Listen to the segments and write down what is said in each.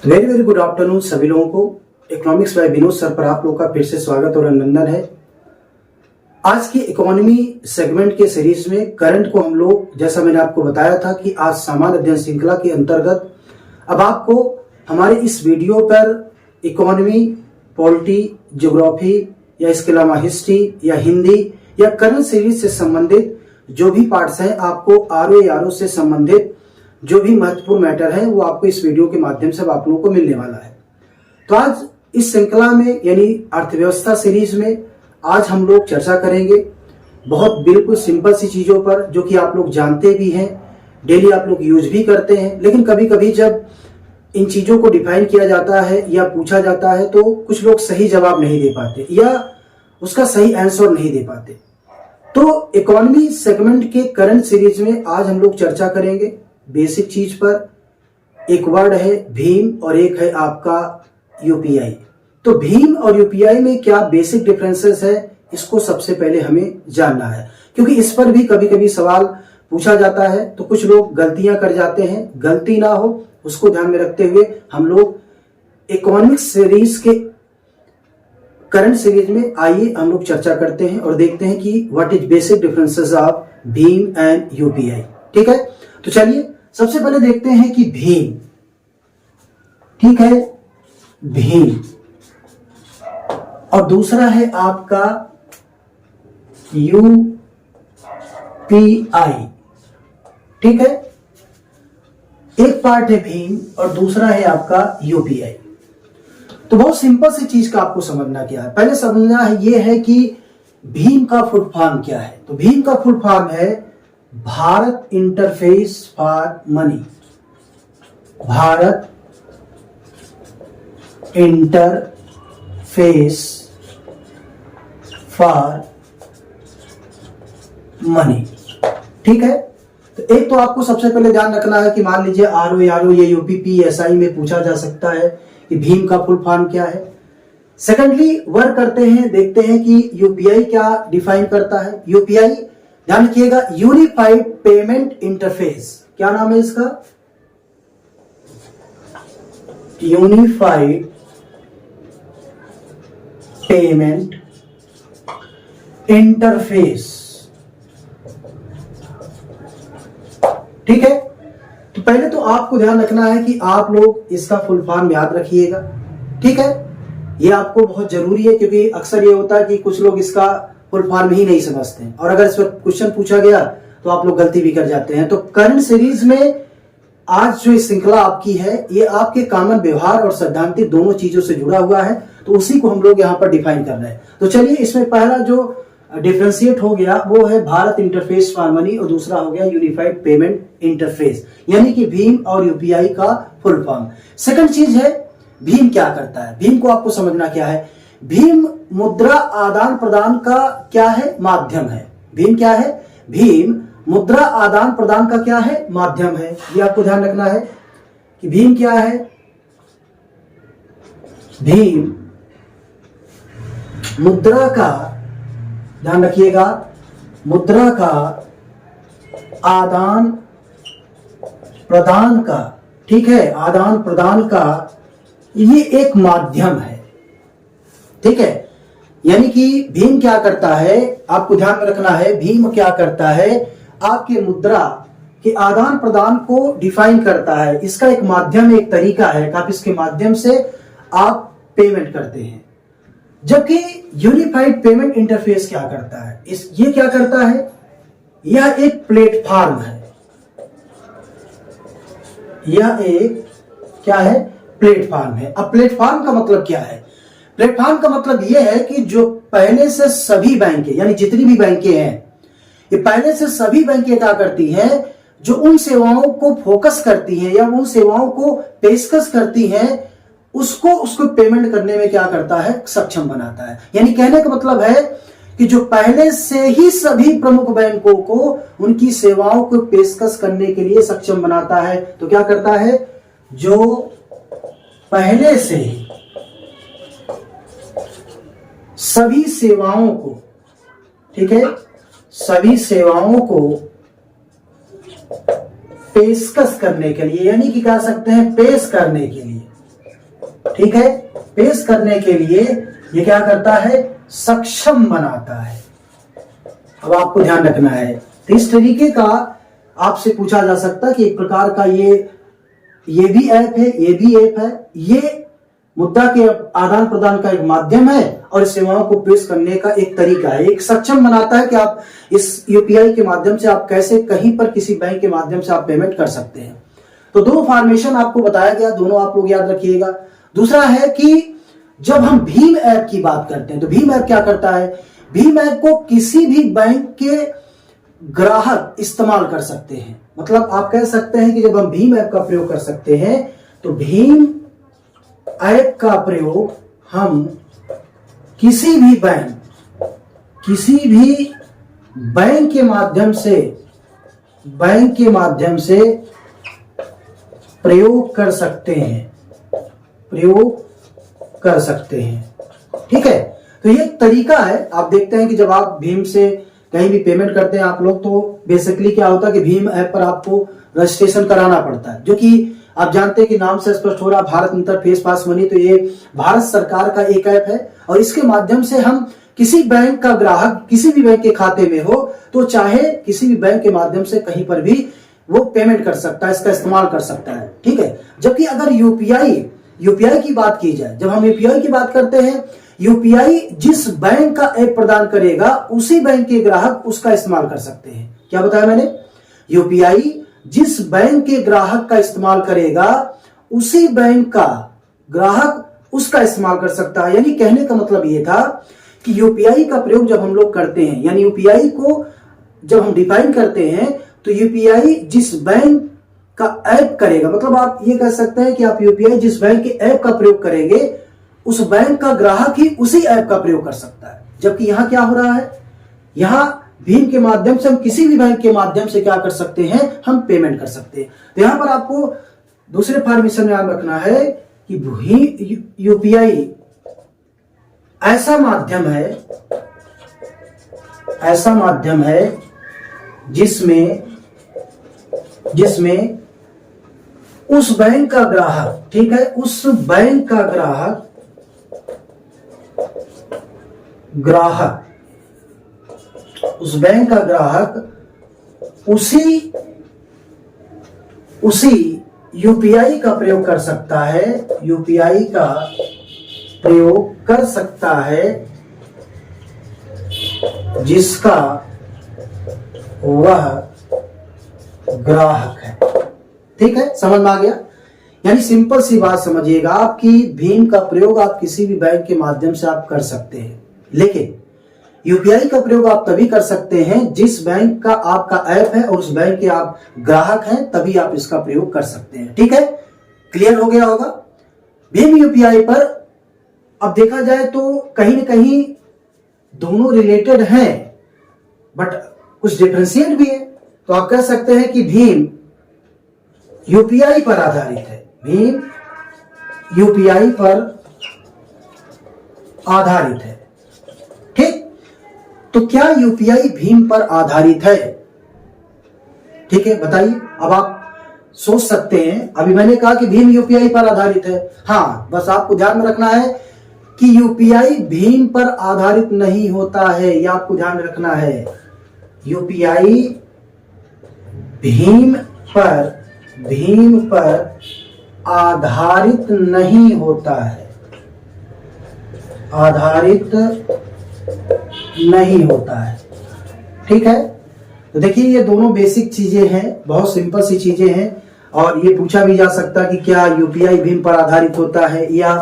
Very very good afternoon सभी लोगों को। इकोनॉमिक्स बाय विनोद सर पर आप लोगों का फिर से स्वागत और अभिनंदन है। आज की इकोनॉमी सेगमेंट के सीरीज में करंट को हम लोग, जैसा मैंने आपको बताया था कि आज सामान्य अध्ययन श्रृंखला के अंतर्गत अब आपको हमारे इस वीडियो पर इकोनॉमी, पॉलिटी, ज्योग्राफी या इसके अलावा हिस्ट्री या हिंदी या करंट सीरीज से संबंधित जो भी पार्ट्स हैं, आपको आरओ से संबंधित जो भी महत्वपूर्ण मैटर है वो आपको इस वीडियो के माध्यम से आप लोगों को मिलने वाला है। तो आज इस श्रृंखला में यानी अर्थव्यवस्था सीरीज में आज हम लोग चर्चा करेंगे बहुत बिल्कुल सिंपल सी चीजों पर, जो कि आप लोग जानते भी हैं, डेली आप लोग यूज भी करते हैं। लेकिन कभी कभी जब इन चीजों को डिफाइन किया जाता है या पूछा जाता है तो कुछ लोग सही जवाब नहीं दे पाते या उसका सही आंसर नहीं दे पाते। तो इकोनॉमी सेगमेंट के करंट सीरीज में आज हम लोग चर्चा करेंगे बेसिक चीज पर। एक वर्ड है भीम और एक है आपका यूपीआई। तो भीम और यूपीआई में क्या बेसिक डिफरेंसेस है, इसको सबसे पहले हमें जानना है, क्योंकि इस पर भी कभी कभी सवाल पूछा जाता है तो कुछ लोग गलतियां कर जाते हैं। गलती ना हो उसको ध्यान में रखते हुए हम लोग इकोनॉमिक्स सीरीज के करंट सीरीज में आइए हम लोग चर्चा करते हैं और देखते हैं कि what is basic differences of Bhim and UPI. ठीक है, तो चलिए सबसे पहले देखते हैं कि भीम, ठीक है, भीम और दूसरा है आपका यूपीआई। ठीक है, एक पार्ट है भीम और दूसरा है आपका यूपीआई। तो बहुत सिंपल सी चीज का आपको समझना क्या है, पहले समझना है ये है कि भीम का फुल फॉर्म क्या है। तो भीम का फुल फॉर्म है Bharat interface for money. Bharat interface for money. ठीक है, तो एक तो आपको सबसे पहले ध्यान रखना है कि मान लीजिए आरओ ये यूपीपीएसआई में पूछा जा सकता है कि भीम का फुल फॉर्म क्या है। सेकेंडली वर्क करते हैं, देखते हैं कि यूपीआई क्या डिफाइन करता है। यूपीआई ध्यान रखिएगा, यूनिफाइड पेमेंट इंटरफेस। क्या नाम है इसका? Unified payment interface. ठीक है, तो पहले तो आपको ध्यान रखना है कि आप लोग इसका फुल फॉर्म याद रखिएगा। ठीक है, ये आपको बहुत जरूरी है, क्योंकि अक्सर ये होता है कि कुछ लोग इसका फुल फॉर्म ही नहीं समझते हैं और अगर इस पर क्वेश्चन पूछा गया तो आप लोग गलती भी कर जाते हैं। तो करंट सीरीज में आज जो श्रृंखला आपकी है ये आपके कॉमन व्यवहार और सैद्धांतिक दोनों चीजों से जुड़ा हुआ है, तो उसी को हम लोग यहाँ पर डिफाइन कर रहे हैं। तो चलिए, इसमें पहला जो डिफरेंशिएट हो गया वो है भारत इंटरफेस फॉर मनी और दूसरा हो गया यूनिफाइड पेमेंट इंटरफेस, यानी कि भीम और यूपीआई का फुल फॉर्म। सेकंड चीज है भीम क्या करता है। भीम को आपको समझना क्या है। भीम मुद्रा आदान प्रदान का क्या है? माध्यम है। भीम क्या है? भीम मुद्रा आदान प्रदान का क्या है? माध्यम है। ये आपको ध्यान रखना है कि भीम क्या है। भीम मुद्रा का, ध्यान रखिएगा, मुद्रा का आदान प्रदान का, ठीक है, आदान प्रदान का ये एक माध्यम है। ठीक है, यानी कि भीम क्या करता है, आपको ध्यान में रखना है, भीम क्या करता है, आपके मुद्रा के आदान प्रदान को डिफाइन करता है। इसका एक माध्यम, एक तरीका है, आप इसके माध्यम से आप पेमेंट करते हैं। जबकि यूनिफाइड पेमेंट इंटरफेस क्या करता है, ये क्या करता है, यह एक प्लेटफॉर्म है। यह एक क्या है? प्लेटफॉर्म है। अब प्लेटफॉर्म का मतलब क्या है? प्लेटफॉर्म का मतलब यह है कि जो पहले से सभी बैंकें, यानी जितनी भी बैंकें हैं, ये पहले से सभी बैंकें क्या करती हैं, जो उन सेवाओं को फोकस करती हैं या उन सेवाओं को पेशकश करती हैं, उसको पेमेंट करने में क्या करता है? सक्षम बनाता है। यानी कहने का मतलब है कि जो पहले से ही सभी प्रमुख बैंकों को उनकी सेवाओं को पेशकश करने के लिए सक्षम बनाता है। तो क्या करता है? जो पहले से ही सभी सेवाओं को, ठीक है, सभी सेवाओं को पेशकश करने के लिए, यानी कि कह सकते हैं पेश करने के लिए, ठीक है, पेश करने के लिए ये क्या करता है, सक्षम बनाता है। अब आपको ध्यान रखना है, तो इस तरीके का आपसे पूछा जा सकता है कि एक प्रकार का ये भी ऐप है, ये भी ऐप है, ये मुद्दा के आदान प्रदान का एक माध्यम है और सेवाओं को पेश करने का एक तरीका है। एक सक्षम बनाता है कि आप इस यूपीआई के माध्यम से आप कैसे कहीं पर किसी बैंक के माध्यम से आप पेमेंट कर सकते हैं। तो दो फॉर्मेशन आपको बताया गया, दोनों आप लोग याद रखिएगा। दूसरा है कि जब हम भीम ऐप की बात करते हैं तो भीम ऐप क्या करता है, भीम ऐप को किसी भी बैंक के ग्राहक इस्तेमाल कर सकते हैं। मतलब आप कह सकते हैं कि जब हम भीम ऐप का प्रयोग कर सकते हैं तो भीम ऐप का प्रयोग हम किसी भी बैंक के माध्यम से प्रयोग कर सकते हैं, ठीक है। तो ये तरीका है। आप देखते हैं कि जब आप भीम से कहीं भी पेमेंट करते हैं आप लोग, तो बेसिकली क्या होता है कि भीम ऐप पर आपको रजिस्ट्रेशन कराना पड़ता है, जो कि आप जानते हैं कि नाम से स्पष्ट हो रहा, भारत इंटरफेस पास मनी। तो ये भारत सरकार का एक ऐप है और इसके माध्यम से हम किसी बैंक का ग्राहक किसी भी बैंक के खाते में हो तो चाहे किसी भी बैंक के माध्यम से कहीं पर भी वो पेमेंट कर सकता है, इसका इस्तेमाल कर सकता है, ठीक है। जबकि अगर यूपीआई की बात की जाए, जब हम यूपीआई की बात करते हैं, यूपीआई जिस बैंक का ऐप प्रदान करेगा उसी बैंक के ग्राहक उसका इस्तेमाल कर सकते हैं। क्या बताया मैंने, यूपीआई जिस बैंक के ग्राहक का इस्तेमाल करेगा उसी बैंक का ग्राहक उसका इस्तेमाल कर सकता है। यानी कहने का मतलब यह था कि यूपीआई का प्रयोग जब हम लोग करते हैं, यानी यूपीआई को जब हम डिफाइन करते हैं तो यूपीआई जिस बैंक का ऐप करेगा, मतलब आप ये कह सकते हैं कि आप यूपीआई जिस बैंक के ऐप का प्रयोग करेंगे उस बैंक का ग्राहक ही उसी ऐप का प्रयोग कर सकता है। जबकि यहां क्या हो रहा है, यहां भीम के माध्यम से हम किसी भी बैंक के माध्यम से क्या कर सकते हैं, हम पेमेंट कर सकते हैं। तो यहां पर आपको दूसरे फॉर्मेशन में याद रखना है कि यूपीआई ऐसा माध्यम है जिसमें उस बैंक का ग्राहक, ठीक है, उस बैंक का ग्राहक उसी यूपीआई का प्रयोग कर सकता है, जिसका वह ग्राहक है। ठीक है, समझ में आ गया। यानी सिंपल सी बात समझिएगा आप कि भीम का प्रयोग आप किसी भी बैंक के माध्यम से आप कर सकते हैं, लेकिन यूपीआई का प्रयोग आप तभी कर सकते हैं जिस बैंक का आपका ऐप है और उस बैंक के आप ग्राहक हैं, तभी आप इसका प्रयोग कर सकते हैं। ठीक है, क्लियर हो गया होगा। भीम यूपीआई पर अब देखा जाए तो कहीं न कहीं दोनों रिलेटेड हैं, बट कुछ डिफरेंशिएट भी है। तो आप कह सकते हैं कि भीम यूपीआई पर आधारित है, भीम यूपीआई पर आधारित है। ठीक, तो क्या यूपीआई भीम पर आधारित है? ठीक है, बताइए। अब आप सोच सकते हैं, अभी मैंने कहा कि भीम यूपीआई पर आधारित है। हाँ, बस आपको ध्यान में रखना है कि यूपीआई भीम पर आधारित नहीं होता है, यह आपको ध्यान में रखना है। यूपीआई भीम पर आधारित नहीं होता है, आधारित नहीं होता है। ठीक है, तो देखिए ये दोनों बेसिक चीजें हैं, बहुत सिंपल सी चीजें हैं। और ये पूछा भी जा सकता है कि क्या यूपीआई भीम पर आधारित होता है या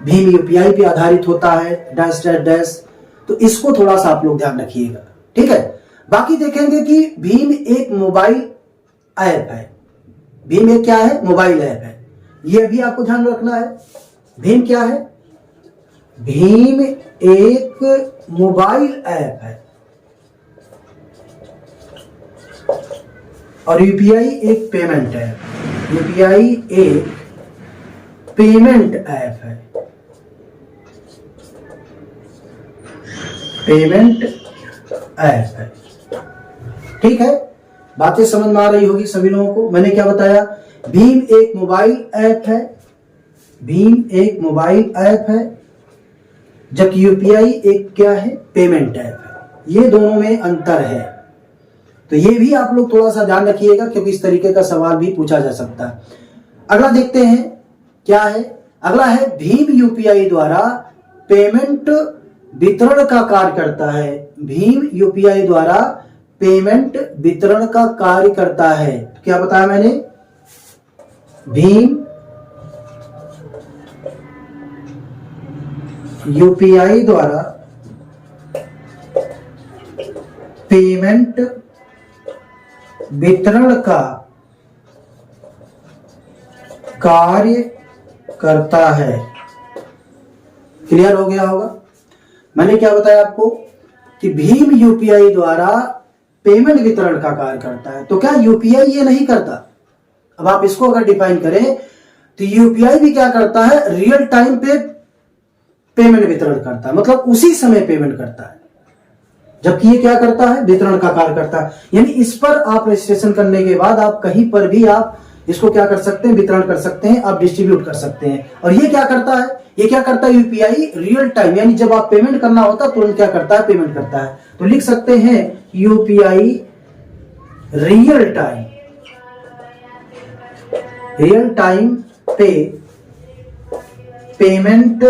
भीम यूपीआई पे आधारित होता है, डैश डैश डैश। तो इसको थोड़ा सा आप लोग ध्यान रखिएगा। ठीक है, बाकी देखेंगे कि भीम एक मोबाइल ऐप है। भीम एक क्या है? मोबाइल ऐप है। ये भी आपको ध्यान रखना है। भीम क्या है? भीम एक मोबाइल ऐप है और यूपीआई एक पेमेंट है। यूपीआई एक पेमेंट ऐप है, पेमेंट ऐप है। ठीक है, बातें समझ में आ रही होगी सभी लोगों को। मैंने क्या बताया? भीम एक मोबाइल ऐप है, भीम एक मोबाइल ऐप है, जबकि यूपीआई एक क्या है, पेमेंट ऐप है। ये दोनों में अंतर है, तो ये भी आप लोग थोड़ा सा ध्यान रखिएगा, क्योंकि इस तरीके का सवाल भी पूछा जा सकता है। अगला देखते हैं क्या है। अगला है भीम यूपीआई द्वारा पेमेंट वितरण का कार्य करता है। भीम यूपीआई द्वारा पेमेंट वितरण का कार्य करता है। क्या बताया मैंने? भीम यूपीआई द्वारा पेमेंट वितरण का कार्य करता है। क्लियर हो गया होगा? मैंने क्या बताया आपको कि भीम यूपीआई द्वारा पेमेंट वितरण का कार्य करता है। तो क्या यूपीआई ये नहीं करता? अब आप इसको अगर डिफाइन करें तो यूपीआई भी क्या करता है, रियल टाइम पे पेमेंट वितरण करता है, मतलब उसी समय पेमेंट करता है, जबकि ये क्या करता है, वितरण का कार्य करता है। यानी इस पर आप रजिस्ट्रेशन करने के बाद आप कहीं पर भी आप इसको क्या कर सकते हैं, वितरण कर सकते हैं, आप डिस्ट्रीब्यूट कर सकते हैं। और ये क्या करता है, ये क्या करता है, यूपीआई रियल टाइम, यानी जब आप पेमेंट करना होता है तुरंत क्या करता है, पेमेंट करता है। तो लिख सकते हैं यूपीआई रियल टाइम पे पेमेंट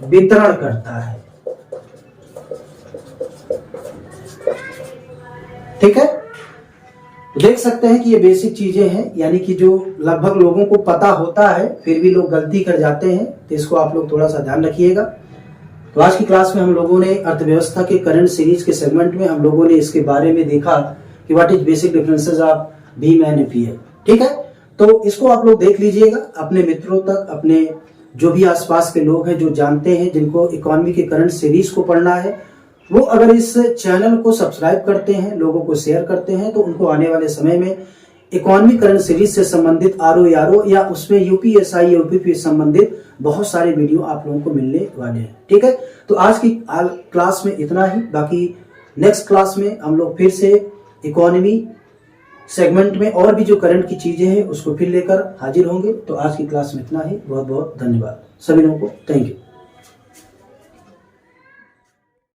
वितरण करता है। ठीक है, तो देख सकते हैं कि ये बेसिक चीजें हैं, यानी कि जो लगभग लोगों को पता होता है फिर भी लोग गलती कर जाते हैं, तो इसको आप लोग थोड़ा सा ध्यान रखिएगा। तो आज की क्लास में हम लोगों ने अर्थव्यवस्था के करंट सीरीज के सेगमेंट में हम लोगों ने इसके बारे में देखा कि what is basic differences of Bhim and UPI. ठीक है, तो इसको आप लोग देख लीजिएगा, अपने मित्रों तक, अपने जो भी आसपास के लोग हैं जो जानते हैं, जिनको इकोनॉमी के करंट सीरीज को पढ़ना है, वो अगर इस चैनल को सब्सक्राइब करते हैं, लोगों को शेयर करते हैं, तो उनको आने वाले समय में इकोनॉमी करंट सीरीज से संबंधित आरओ या उसमें यूपीएसआई या यूपीपी संबंधित बहुत सारे वीडियो आप लोगों को मिलने वाले हैं। ठीक है, तो आज की क्लास में इतना ही। बाकी नेक्स्ट क्लास में हम लोग फिर से इकोनॉमी सेगमेंट में और भी जो करंट की चीजें हैं उसको फिर लेकर हाजिर होंगे। तो आज की क्लास में इतना ही। बहुत बहुत धन्यवाद सभी लोगों को। Thank you.